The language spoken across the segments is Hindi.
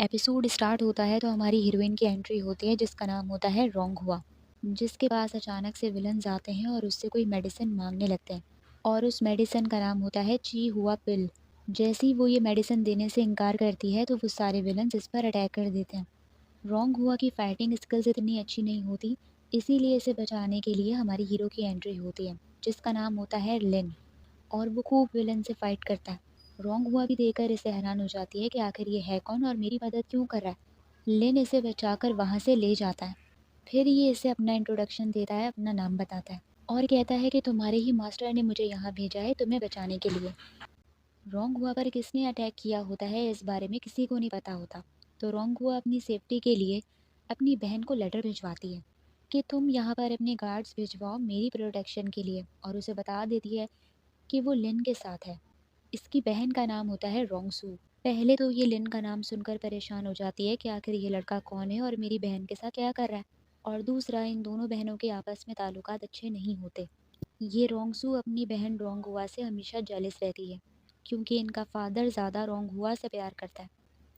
एपिसोड स्टार्ट होता है तो हमारी हीरोइन की एंट्री होती है जिसका नाम होता है रोंग हुआ, जिसके पास अचानक से विलन्स आते हैं और उससे कोई मेडिसिन मांगने लगते हैं। और उस मेडिसिन का नाम होता है ची हुआ पिल। जैसे ही वो ये मेडिसिन देने से इनकार करती है तो वो सारे विलन्स इस पर अटैक कर देते हैं। रोंग हुआ की फाइटिंग स्किल्स इतनी अच्छी नहीं होती, इसीलिए इसे बचाने के लिए हमारी हीरो की एंट्री होती है जिसका नाम होता है लिन। और वो खूब विलन से फाइट करता है। रोंग हुआ भी देखकर इसे हैरान हो जाती है कि आखिर ये है कौन और मेरी मदद क्यों कर रहा है। लिन इसे बचाकर वहाँ से ले जाता है। फिर ये इसे अपना इंट्रोडक्शन देता है, अपना नाम बताता है और कहता है कि तुम्हारे ही मास्टर ने मुझे यहाँ भेजा है तुम्हें बचाने के लिए। रोंग हुआ पर किसने अटैक किया होता है इस बारे में किसी को नहीं पता होता। तो रोंग हुआ अपनी सेफ्टी के लिए अपनी बहन को लेटर भिजवाती है कि तुम यहाँ पर अपने गार्ड्स भिजवाओ मेरी प्रोटेक्शन के लिए, और उसे बता देती है कि वो लिन के साथ है। इसकी बहन का नाम होता है रोंगसू। पहले तो ये लिन का नाम सुनकर परेशान हो जाती है कि आखिर ये लड़का कौन है और मेरी बहन के साथ क्या कर रहा है। और दूसरा, इन दोनों बहनों के आपस में ताल्लुकात अच्छे नहीं होते। ये रोंगसू अपनी बहन रोंगहुआ से हमेशा जेलस रहती है क्योंकि इनका फादर ज़्यादा रोंगहुआ से प्यार करता है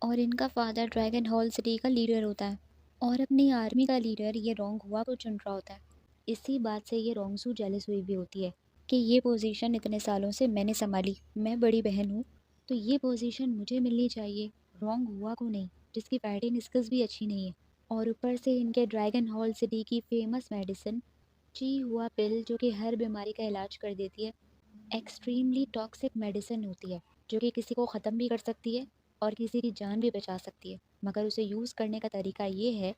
और इनका फादर ड्रैगन हॉल सिटी का लीडर होता है और अपनी आर्मी का लीडर ये रोंगहुआ को चुन रहा होता है। इसी बात से ये रोंगसू जेलस हुई भी होती है कि ये पोजीशन इतने सालों से मैंने संभाली, मैं बड़ी बहन हूँ तो ये पोजीशन मुझे मिलनी चाहिए, रोंगहुआ को नहीं, जिसकी फाइटिंग स्किल्स भी अच्छी नहीं है। और ऊपर से इनके ड्रैगन हॉल सिटी की फेमस मेडिसिन ची हुआ पिल जो कि हर बीमारी का इलाज कर देती है, एक्सट्रीमली टॉक्सिक मेडिसिन होती है जो कि किसी को ख़त्म भी कर सकती है और किसी की जान भी बचा सकती है। मगर उसे यूज़ करने का तरीका ये है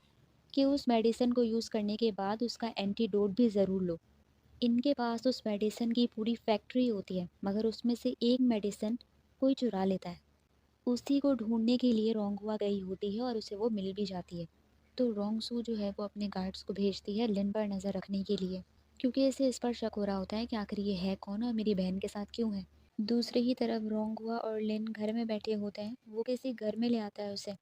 कि उस मेडिसिन को यूज़ करने के बाद उसका एंटीडोट भी ज़रूर लो। इनके पास उस मेडिसिन की पूरी फैक्ट्री होती है मगर उसमें से एक मेडिसिन कोई चुरा लेता है। उसी को ढूंढने के लिए रोंगहुआ गई होती है और उसे वो मिल भी जाती है। तो रोंगसू जो है वो अपने गार्ड्स को भेजती है लिन पर नज़र रखने के लिए, क्योंकि इसे इस पर शक हो रहा होता है कि आखिर ये है कौन और मेरी बहन के साथ क्यों है। दूसरी ही तरफ रोंगहुआ और लिन घर में बैठे होते हैं, वो किसी घर में ले आता है उसे।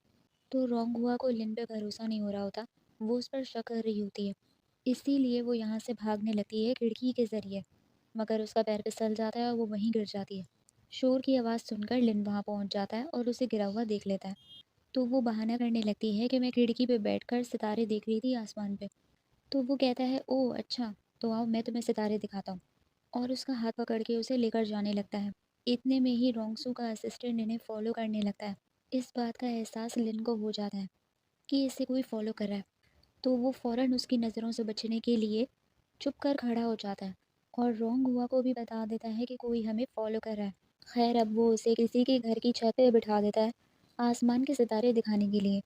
तो रोंगहुआ को लिन पे भरोसा नहीं हो रहा होता, वो उस पर शक कर रही होती है, इसीलिए वो यहाँ से भागने लगती है खिड़की के ज़रिए। मगर उसका पैर फिसल जाता है और वो वहीं गिर जाती है। शोर की आवाज़ सुनकर लिन वहाँ पहुँच जाता है और उसे गिरा हुआ देख लेता है। तो वो बहाना करने लगती है कि मैं खिड़की पे बैठकर सितारे देख रही थी आसमान पे। तो वो कहता है ओह अच्छा, तो आओ मैं तुम्हें सितारे दिखाता हूँ, और उसका हाथ पकड़ के उसे लेकर जाने लगता है। इतने में ही रोंगसू का असिस्टेंट इन्हें फॉलो करने लगता है। इस बात का एहसास लिन को हो जाता है कि इसे कोई फॉलो कर रहा है, तो वो फ़ौरन उसकी नज़रों से बचने के लिए चुप कर खड़ा हो जाता है और रोंगहुआ को भी बता देता है कि कोई हमें फॉलो कर रहा है। खैर अब वो उसे किसी के घर की छत पे बिठा देता है आसमान के सितारे दिखाने के लिए।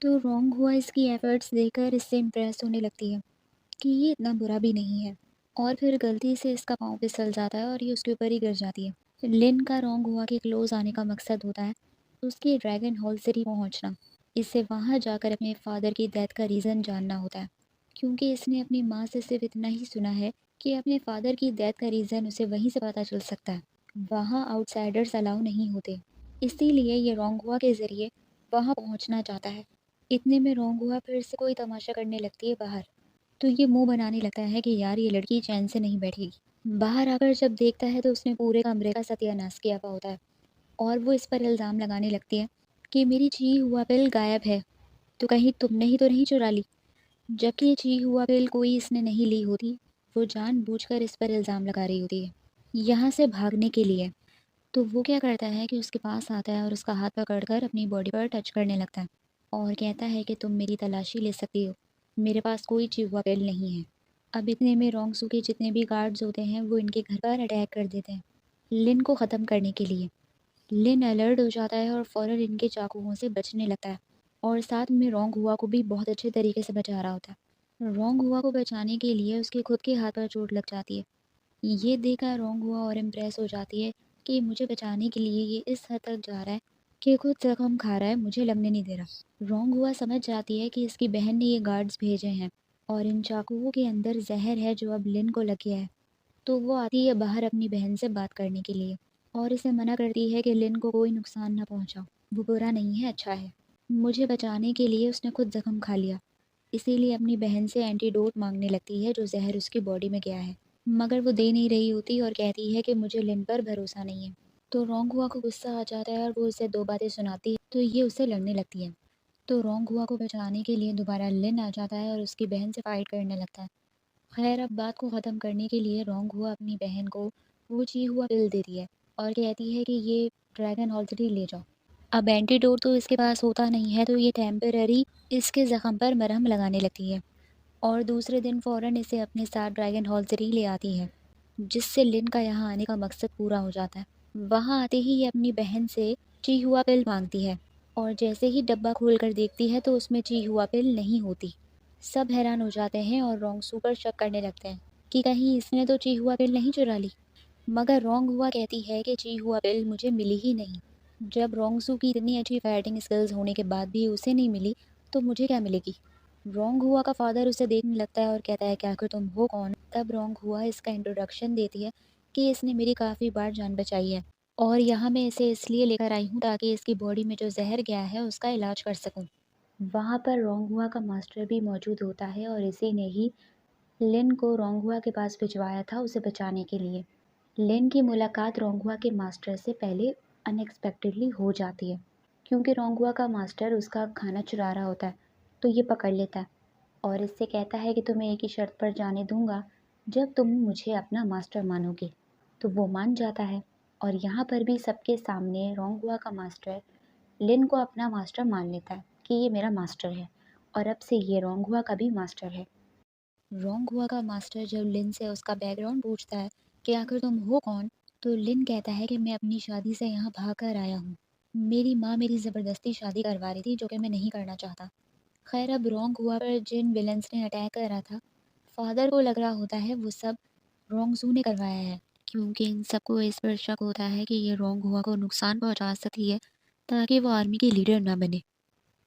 तो रोंगहुआ इसकी एफर्ट्स देखकर इससे इम्प्रेस होने लगती है कि ये इतना बुरा भी नहीं है, और फिर गलती से इसका पाँव फिसल जाता है और ये उसके ऊपर ही गिर जाती है। लिन का रोंगहुआ के क्लोज आने का मकसद होता है उसके ड्रैगन हॉल सिटी पहुंचना। इसे वहां जाकर अपने फादर की डेथ का रीज़न जानना होता है, क्योंकि इसने अपनी माँ से सिर्फ इतना ही सुना है कि अपने फादर की डेथ का रीज़न उसे वहीं से पता चल सकता है। वहाँ आउटसाइडर्स अलाउ नहीं होते, इसीलिए ये रोंगहुआ के ज़रिए वहाँ पहुँचना चाहता है। इतने में रोंगहुआ फिर से कोई तमाशा करने लगती है बाहर। तो ये मुंह बनाने लगता है कि यार ये लड़की चैन से नहीं बैठेगी। बाहर आकर जब देखता है तो उसने पूरे कमरे का सत्यानाश किया हुआ होता है और वो इस पर इल्ज़ाम लगाने लगती है कि मेरी ची हुआ पिल गायब है, तो कहीं तुमने ही तो नहीं चुरा ली। जबकि ये ची हुआ पिल कोई इसने नहीं ली होती, वो जानबूझकर इस पर इल्ज़ाम लगा रही होती है यहाँ से भागने के लिए। तो वो क्या करता है कि उसके पास आता है और उसका हाथ पकड़कर अपनी बॉडी पर टच करने लगता है और कहता है कि तुम मेरी तलाशी ले सकती हो, मेरे पास कोई ची हुआ पिल नहीं है। अब इतने में रोंगसू के जितने भी गार्ड्स होते हैं वो इनके घर पर अटैक कर देते हैं लिन को ख़त्म करने के लिए। लिन अलर्ट हो जाता है और फ़ौरन इनके चाकुओं से बचने लगता है और साथ में रोंगहुआ को भी बहुत अच्छे तरीके से बचा रहा होता है। रोंगहुआ को बचाने के लिए उसके खुद के हाथ पर चोट लग जाती है। ये देखकर रोंगहुआ और इम्प्रेस हो जाती है कि मुझे बचाने के लिए ये इस हद तक जा रहा है कि खुद जख्म खा रहा है, मुझे लगने नहीं दे रहा। रोंगहुआ समझ जाती है कि इसकी बहन ने ये गार्ड्स भेजे हैं और इन चाकुओं के अंदर जहर है जो अब लिन को लग गया है। तो वो आती है बाहर अपनी बहन से बात करने के लिए और इसे मना करती है कि लिन को कोई नुकसान ना पहुंचाओ, वो बुरा नहीं है, अच्छा है। मुझे बचाने के लिए उसने खुद जख्म खा लिया, इसीलिए अपनी बहन से एंटीडोट मांगने लगती है जो जहर उसकी बॉडी में गया है। मगर वो दे नहीं रही होती और कहती है कि मुझे लिन पर भरोसा नहीं है। तो रोंग हुआ को गुस्सा आ जाता है और वो उसे 2 बातें सुनाती है, तो ये उससे लड़ने लगती है। तो रोंग हुआ को बचाने के लिए दोबारा लिन आ जाता है और उसकी बहन से फाइट करने लगता है। खैर अब बात को ख़त्म करने के लिए रोंग हुआ अपनी बहन को वो ची हुआ पिल देती है और कहती है कि ये ड्रैगन ऑलरेडी ले जाओ। अब एंटीडोट तो इसके पास होता नहीं है, तो ये टेम्पररी इसके ज़ख्म पर मरहम लगाने लगती है और दूसरे दिन फ़ौरन इसे अपने साथ ड्रैगन हॉल 3 ले आती है, जिससे लिन का यहाँ आने का मकसद पूरा हो जाता है। वहाँ आते ही ये अपनी बहन से ची हुआ पिल मांगती है और जैसे ही डब्बा खोल कर देखती है तो उसमें ची हुआ पिल नहीं होती। सब हैरान हो जाते हैं और रोंगसू पर शक करने लगते हैं कि कहीं इसने तो ची हुआ पिल नहीं चुरा ली। मगर रोंग हुआ कहती है कि ची हुआ पिल मुझे मिली ही नहीं। जब रोंगसू की इतनी अच्छी फाइटिंग स्किल्स होने के बाद भी उसे नहीं मिली, तो मुझे क्या मिलेगी। रोंग हुआ का फादर उसे देखने लगता है और कहता है कि आखिर तुम हो कौन। तब रोंग हुआ इसका इंट्रोडक्शन देती है कि इसने मेरी काफ़ी बार जान बचाई है और यहाँ मैं इसे इसलिए लेकर आई हूँ ताकि इसकी बॉडी में जो जहर गया है उसका इलाज कर सकूँ। वहाँ पर रोंग हुआ का मास्टर भी मौजूद होता है और इसी ने ही लिन को रोंग हुआ के पास भिजवाया था उसे बचाने के लिए। लिन की मुलाकात रोंगहुआ के मास्टर से पहले अनएक्सपेक्टेडली हो जाती है, क्योंकि रोंगहुआ का मास्टर उसका खाना चुरा रहा होता है, तो ये पकड़ लेता है और इससे कहता है कि तुम्हें एक ही शर्त पर जाने दूंगा, जब तुम मुझे अपना मास्टर मानोगे। तो वो मान जाता है और यहाँ पर भी सबके सामने रोंगहुआ का मास्टर लिन को अपना मास्टर मान लेता है कि ये मेरा मास्टर है और अब से ये रोंगहुआ का भी मास्टर है। रोंगहुआ का मास्टर जब लिन से उसका बैकग्राउंड पूछता है कि आखिर तुम हो कौन, तो लिन कहता है कि मैं अपनी शादी से यहाँ भाग कर आया हूँ। मेरी माँ मेरी ज़बरदस्ती शादी करवा रही थी, जो कि मैं नहीं करना चाहता। खैर अब रोंगहुआ पर जिन विलन्स ने अटैक करा था, फादर को लग रहा होता है वो सब रोंगसू ने करवाया है, क्योंकि इन सबको इस पर शक होता है कि ये रोंगहुआ को नुकसान पहुँचा सकती है ताकि वो आर्मी की लीडर ना बने।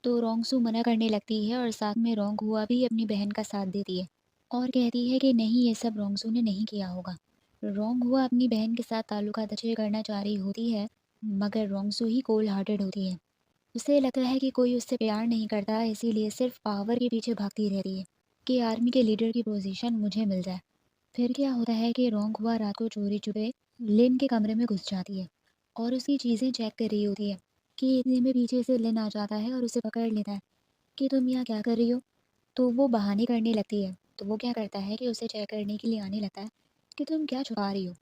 तो रोंगसू मना करने लगती है और साथ में रोंगहुआ भी अपनी बहन का साथ देती है और कहती है कि नहीं, ये सब रोंगसू ने नहीं किया होगा। रोंगहुआ अपनी बहन के साथ ताल्लुकात अच्छे करना चाह रही होती है, मगर रोंगसू ही कोल्ड हार्टेड होती है। उसे लगता है कि कोई उससे प्यार नहीं करता, इसीलिए सिर्फ पावर के पीछे भागती रहती है कि आर्मी के लीडर की पोजीशन मुझे मिल जाए। फिर क्या होता है कि रोंगहुआ रात को चोरी चुपे लिन के कमरे में घुस जाती है और उसकी चीज़ें चेक कर रही होती है कि इतने में पीछे से लिन आ जाता है और उसे पकड़ लेता है कि तुम यहाँ क्या कर रही हो। तो वो बहाने करने लगती है, तो वो क्या करता है कि उसे चेक करने के लिए आने लगता है कि तुम क्या छुपा रही हो।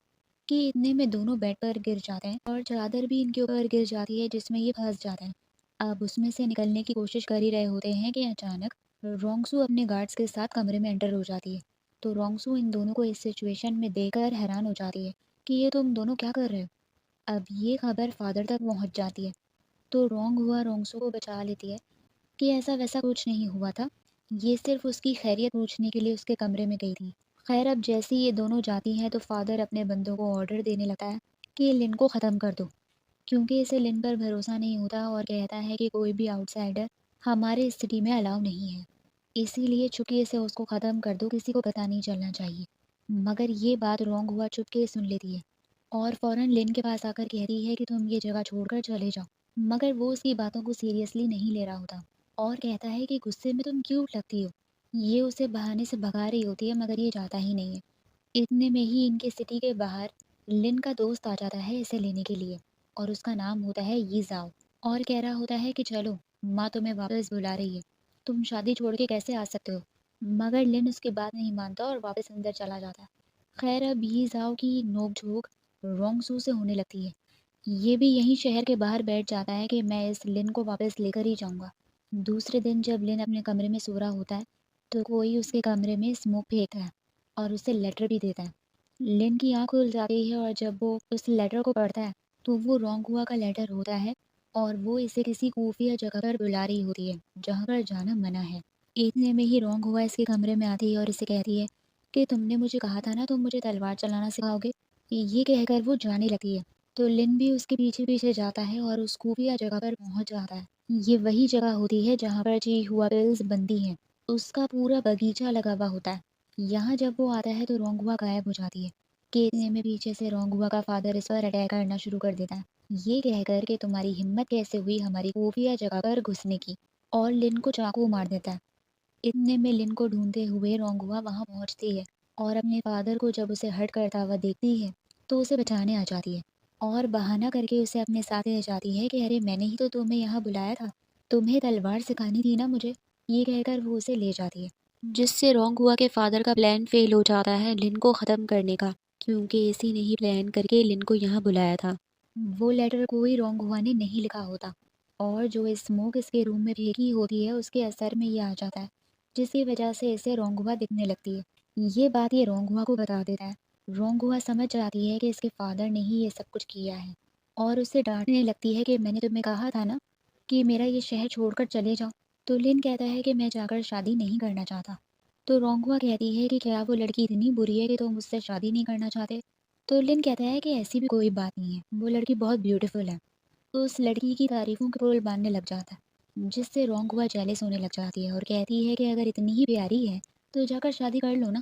कि इतने में दोनों बेड पर गिर जाते हैं और चादर भी इनके ऊपर गिर जाती है, जिसमें ये फंस जाते हैं। अब उसमें से निकलने की कोशिश कर ही रहे होते हैं कि अचानक रोंगसू अपने गार्ड्स के साथ कमरे में एंटर हो जाती है। तो रोंगसू इन दोनों को इस सिचुएशन में देखकर हैरान हो जाती है कि ये तुम दोनों क्या कर रहे हो। अब ये खबर फादर तक पहुंच जाती है, तो रोंगसू को बचा लेती है कि ऐसा वैसा कुछ नहीं हुआ था, ये सिर्फ उसकी खैरियत पूछने के लिए उसके कमरे में गई थी। खैर अब जैसे ही ये दोनों जाती हैं तो फादर अपने बंदों को ऑर्डर देने लगता है कि लिन को ख़त्म कर दो, क्योंकि इसे लिन पर भरोसा नहीं होता और कहता है कि कोई भी आउटसाइडर हमारे सिटी में अलाउ नहीं है, इसीलिए चुपके से उसको ख़त्म कर दो, किसी को पता नहीं चलना चाहिए। मगर ये बात रोंग हुआ चुपके सुन लेती है और फ़ौरन लिन के पास आकर कहती है कि तुम ये जगह छोड़कर चले जाओ। मगर वो उसकी बातों को सीरियसली नहीं ले रहा होता और कहता है कि गुस्से में तुम क्यों लगती हो। ये उसे बहाने से भगा रही होती है, मगर ये जाता ही नहीं है। इतने में ही इनके सिटी के बाहर लिन का दोस्त आ जाता है इसे लेने के लिए और उसका नाम होता है ये जाओ और कह रहा होता है कि चलो, माँ तुम्हें वापस बुला रही है, तुम शादी छोड़ के कैसे आ सकते हो। मगर लिन उसकी बात नहीं मानता और वापस अंदर चला जाता है। खैर अब ये जाओ की नोक-झोंक रोंगसू से होने लगती है। ये भी यहीं शहर के बाहर बैठ जाता है कि मैं इस लिन को वापस लेकर ही जाऊँगा। दूसरे दिन जब लिन अपने कमरे में सो रहा होता है, तो कोई उसके कमरे में स्मोक फेंकता है और उसे लेटर भी देता है। लिन की आँख खुल जाती है और जब वो उस लेटर को पढ़ता है, तो वो रोंगहुआ का लेटर होता है और वो इसे किसी खुफिया जगह पर बुला रही होती है, जहाँ पर जाना मना है। इतने में ही रोंगहुआ इसके कमरे में आती है और इसे कहती है कि तुमने मुझे कहा था ना तुम मुझे तलवार चलाना सिखाओगे। ये कहकर वो जाने लगती है। तो लिन भी उसके पीछे-पीछे जाता है और उस खुफिया जगह पर पहुँच जाता है। ये वही जगह होती है जहाँ पर ची हुआ पिल्स बनती हैं। उसका पूरा बगीचा लगा हुआ होता है। यहाँ जब वो आता है तो रोंगहुआ गायब हो जाती है कि इतने में पीछे से रोंगहुआ का फादर इस पर अटैक करना शुरू कर देता है। ये कहकर कि तुम्हारी हिम्मत कैसे हुई हमारी खुफिया जगह पर घुसने की, और लिन को चाकू मार देता है। इतने में लिन को ढूंढते हुए रोंगहुआ वहाँ पहुँचती है और अपने फादर को जब उसे हर्ट करता हुआ देखती है तो उसे बचाने आ जाती है। और बहाना करके उसे अपने साथ ले जाती है कि अरे मैंने ही तो तुम्हें यहाँ बुलाया था, तुम्हें तलवार सिखानी थी ना मुझे। ये कहकर वो उसे ले जाती है, जिससे रोंगहुआ के फादर का प्लान फेल हो जाता है लिन को ख़त्म करने का, क्योंकि इसी ने ही प्लान करके लिन को यहाँ बुलाया था। वो लेटर कोई रोंगहुआ ने नहीं लिखा होता, और जो स्मोक इसके रूम में फेंकी होती है उसके असर में ये आ जाता है, जिसकी वजह से इसे रोंगहुआ दिखने लगती है। ये बात ये रोंगहुआ को बता देता है। रोंगहुआ समझ जाती है कि इसके फादर ने ही ये सब कुछ किया है, और उसे डांटने लगती है कि मैंने तुम्हें कहा था ना कि मेरा ये शहर छोड़कर चले जाओ। तो लिन कहता है कि मैं जाकर शादी नहीं करना चाहता। तो रोंगहुआ कहती है कि क्या वो लड़की इतनी बुरी है कि तुम मुझसे शादी नहीं करना चाहते। तो लिन कहता है कि ऐसी भी कोई बात नहीं है, वो लड़की बहुत ब्यूटीफुल है। तो उस लड़की की तारीफ़ों के पुल बाँधने लग जाता है, जिससे रोंगहुआ जेलस होने लग जाती है और कहती है कि अगर इतनी ही प्यारी है, तो जाकर शादी कर लो ना।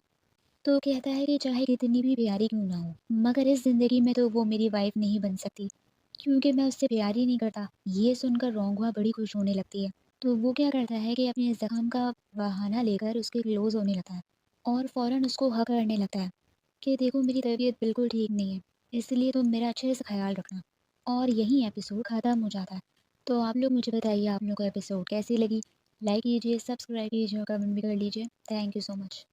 तो कहता है कि चाहे कितनी भी प्यारी क्यों ना हो, मगर इस ज़िंदगी में तो वो मेरी वाइफ़ नहीं बन सकती, क्योंकि मैं उससे प्यार ही नहीं करता। ये सुनकर रोंगहुआ बड़ी खुश होने लगती है। तो वो क्या करता है कि अपने ज़ख्म का बहाना लेकर उसके क्लोज़ होने लगता है, और फ़ौरन उसको हग करने लगता है कि देखो मेरी तबीयत बिल्कुल ठीक नहीं है, इसलिए तुम मेरा अच्छे से ख़्याल रखना। और यहीं एपिसोड ख़त्म हो जाता है। तो आप लोग मुझे बताइए आप लोगों को एपिसोड कैसी लगी? लाइक कीजिए, सब्सक्राइब कीजिए और कमेंट भी कर लीजिए। Thank you so much.